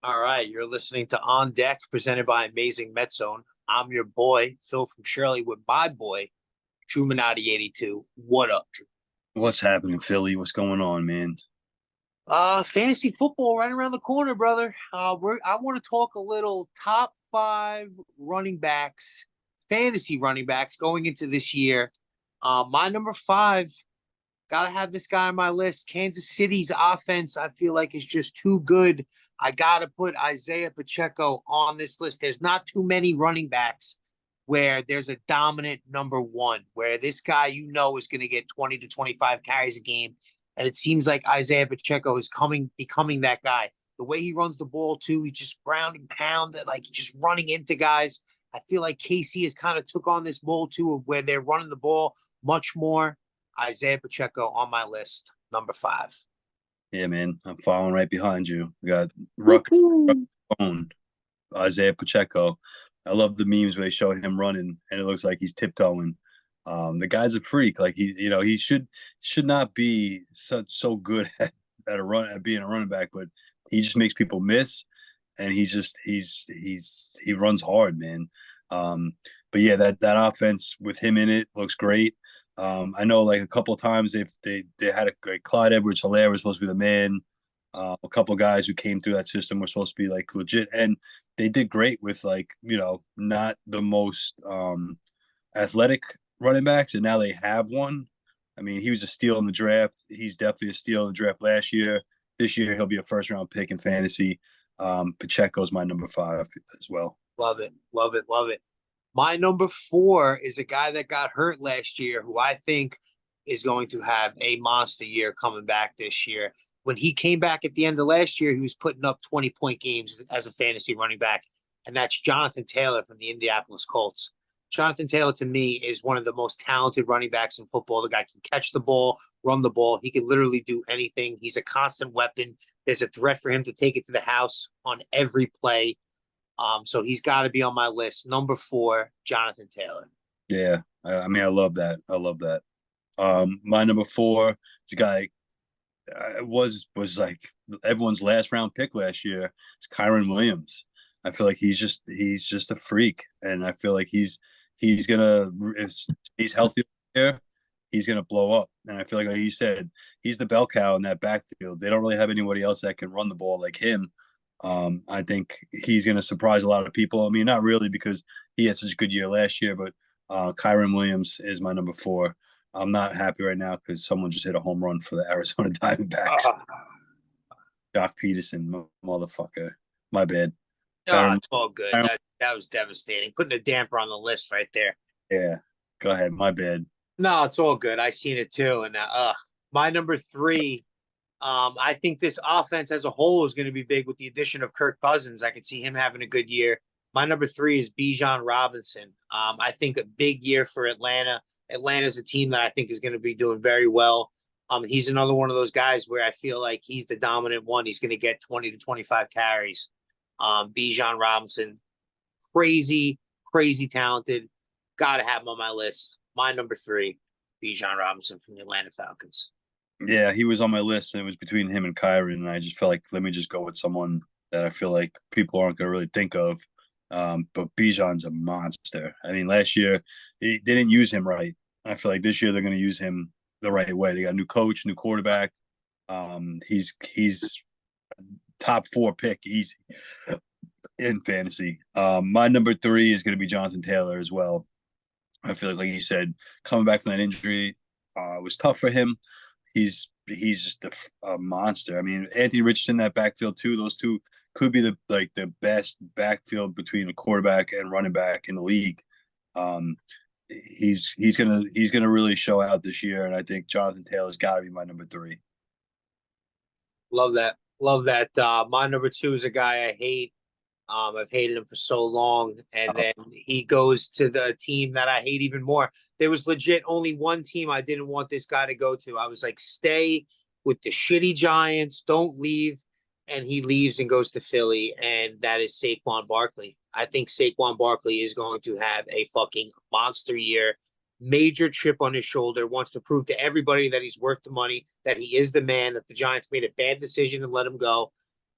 All right, you're listening to On Deck, presented by Amazing Met Zone. I'm your boy, Phil from Shirley, with my boy, Trumanati82. What up, Drew? What's happening, Philly? What's going on, man? Fantasy football right around the corner, brother. I want to talk a little top five running backs, fantasy running backs going into this year. My number five, gotta have this guy on my list. Kansas City's offense, I feel like, is just too good. I gotta put Isaiah Pacheco on this list. There's not too many running backs where there's a dominant number one, where this guy is going to get 20 to 25 carries a game, and it seems like Isaiah Pacheco is becoming that guy. The way he runs the ball too, he's just ground and pound, that like just running into guys. I feel like KC has kind of took on this mold too, of where they're running the ball much more. Isaiah Pacheco on my list, number five. Yeah, man, I'm following right behind you. We got Ruck, Ruck Woo-hoo. owned Isaiah Pacheco. I love the memes where they show him running and it looks like he's tiptoeing. The guy's a freak. Like he should not be so good at being a running back, but he just makes people miss, and he runs hard, man. Um, but yeah, that offense with him in it looks great. I know like a couple of times they had like Clyde Edwards-Helaire was supposed to be the man. A couple of guys who came through that system were supposed to be like legit, and they did great with like not the most athletic running backs, and now they have one. I mean, he was a steal in the draft. He's definitely a steal in the draft last year. This year, he'll be a first round pick in fantasy. Pacheco's my number five as well. Love it, love it, love it. My number four is a guy that got hurt last year, who I think is going to have a monster year coming back this year. When he came back at the end of last year, he was putting up 20-point games as a fantasy running back, and that's Jonathan Taylor from the Indianapolis Colts. Jonathan Taylor, to me, is one of the most talented running backs in football. The guy can catch the ball, run the ball. He can literally do anything. He's a constant weapon. There's a threat for him to take it to the house on every play. So he's got to be on my list. Number four, Jonathan Taylor. Yeah, I mean, I love that. I love that. My number four is a guy was like everyone's last round pick last year. It's Kyron Williams. I feel like he's just a freak, and I feel like he's gonna if he's healthy there, he's gonna blow up. And I feel like you said, he's the bell cow in that backfield. They don't really have anybody else that can run the ball like him. I think he's gonna surprise a lot of people. I mean, not really because he had such a good year last year, but Kyron Williams is my number four. I'm not happy right now because someone just hit a home run for the Arizona Diamondbacks. Oh, Jock Peterson, motherfucker. My bad. Kyron, it's all good. Kyron, That was devastating. Putting a damper on the list right there. yeah. Go ahead. My bad. No, it's all good. I seen it too. And my number three, I think this offense as a whole is going to be big with the addition of Kirk Cousins. I could see him having a good year. My number three is Bijan Robinson. I think a big year for Atlanta. Atlanta's a team that I think is going to be doing very well. He's another one of those guys where I feel like he's the dominant one. He's going to get 20 to 25 carries. Bijan Robinson, crazy, crazy talented. Got to have him on my list. My number three, Bijan Robinson from the Atlanta Falcons. Yeah, he was on my list, and it was between him and Kyron, and I just felt like let me just go with someone that I feel like people aren't going to really think of. But Bijan's a monster. I mean, last year they didn't use him right. I feel like this year they're going to use him the right way. They got a new coach, new quarterback. He's top four pick easy in fantasy. My number three is going to be Jonathan Taylor as well. I feel like you said, coming back from that injury was tough for him. He's just a monster. I mean, Anthony Richardson, that backfield too. Those two could be the best backfield between a quarterback and running back in the league. Um, he's gonna really show out this year, and I think Jonathan Taylor's got to be my number three. Love that. Love that. My number two is a guy I hate. I've hated him for so long, and Uh, then he goes to the team that I hate even more. There was legit only one team I didn't want this guy to go to. I was like, stay with the shitty Giants, don't leave. And he leaves and goes to Philly, and that is Saquon Barkley. I think Saquon Barkley is going to have a fucking monster year. Major chip on his shoulder, wants to prove to everybody that he's worth the money, that he is the man, that the Giants made a bad decision and let him go.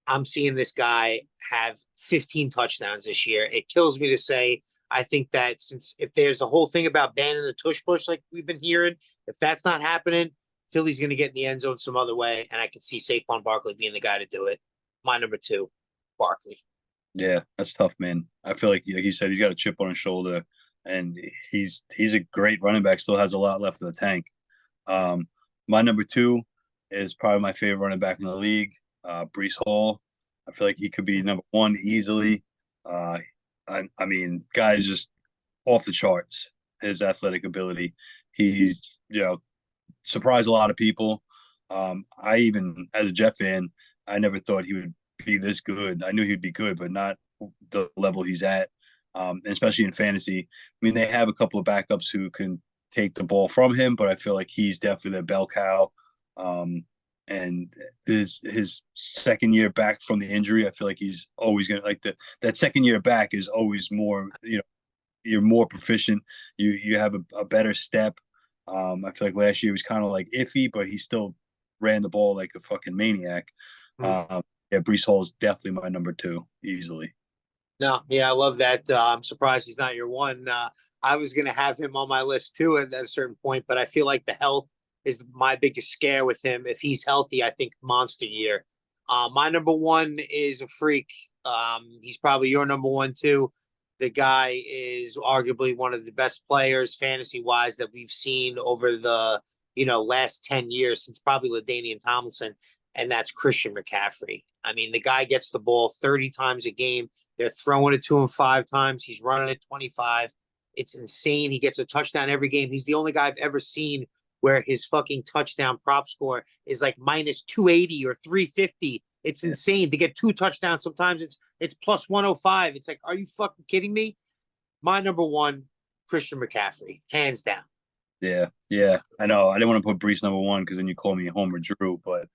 I'm seeing this guy have 15 touchdowns this year. It kills me to say. I think that since if there's the whole thing about banning the tush push like we've been hearing, if that's not happening, Philly's going to get in the end zone some other way, and I could see Saquon Barkley being the guy to do it. My number two, Barkley. Yeah, that's tough, man. I feel like you said, he's got a chip on his shoulder, and he's a great running back. Still has a lot left in the tank. My number two is probably my favorite running back in the league, Brees Hall. I feel like he could be number one easily. Uh, I mean, guy's just off the charts. His athletic ability. He's surprised a lot of people. I even, as a Jet fan, I never thought he would be this good. I knew he'd be good, but not the level he's at. Especially in fantasy. I mean, they have a couple of backups who can take the ball from him, but I feel like he's definitely the bell cow. And his second year back from the injury, I feel like he's always gonna like that second year back is always more, you're more proficient. You have a better step. I feel like last year was kind of like iffy, but he still ran the ball like a fucking maniac. Yeah, Brees Hall is definitely my number two, easily. No, yeah, I love that. I'm surprised he's not your one. I was going to have him on my list too at a certain point, but I feel like the health is my biggest scare with him. If he's healthy, I think monster year. My number one is a freak. He's probably your number one too. The guy is arguably one of the best players fantasy wise that we've seen over the last 10 years since probably LaDainian Tomlinson, and that's Christian McCaffrey. I mean, the guy gets the ball 30 times a game. They're throwing it to him 5 times. He's running it 25. It's insane. He gets a touchdown every game. He's the only guy I've ever seen where his fucking touchdown prop score is like minus 280 or 350. It's insane to get 2 touchdowns. Sometimes it's plus 105. It's like, are you fucking kidding me? My number one, Christian McCaffrey, hands down. Yeah, I know. I didn't want to put Brees number one because then you call me Homer Drew, but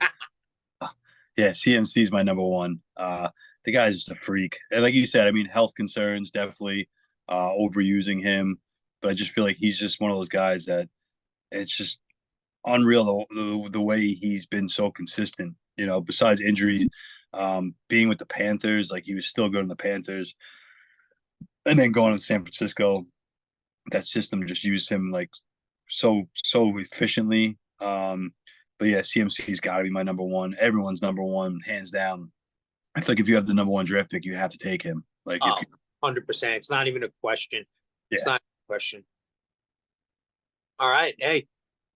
yeah, CMC is my number one. The guy's just a freak. And like you said, I mean, health concerns definitely overusing him, but I just feel like he's just one of those guys that it's just unreal the way he's been so consistent. Besides injuries, being with the Panthers, like he was still good in the Panthers, and then going to San Francisco, that system just used him like so efficiently. But yeah, CMC's got to be my number one. Everyone's number one, hands down. I feel like if you have the number one draft pick, you have to take him. Like if you, 100%. It's not even a question. It's yeah, not a question. All right. Hey,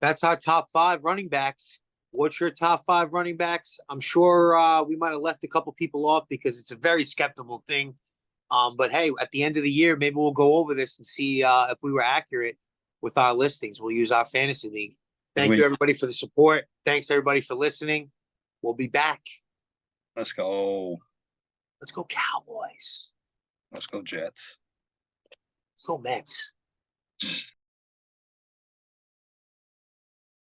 that's our top five running backs. What's your top five running backs? I'm sure we might have left a couple people off because it's a very skeptical thing. But hey, at the end of the year, maybe we'll go over this and see if we were accurate with our listings. We'll use our fantasy league. Thank you, everybody, for the support. Thanks, everybody, for listening. We'll be back. Let's go. Let's go, Cowboys. Let's go, Jets. Let's go, Mets.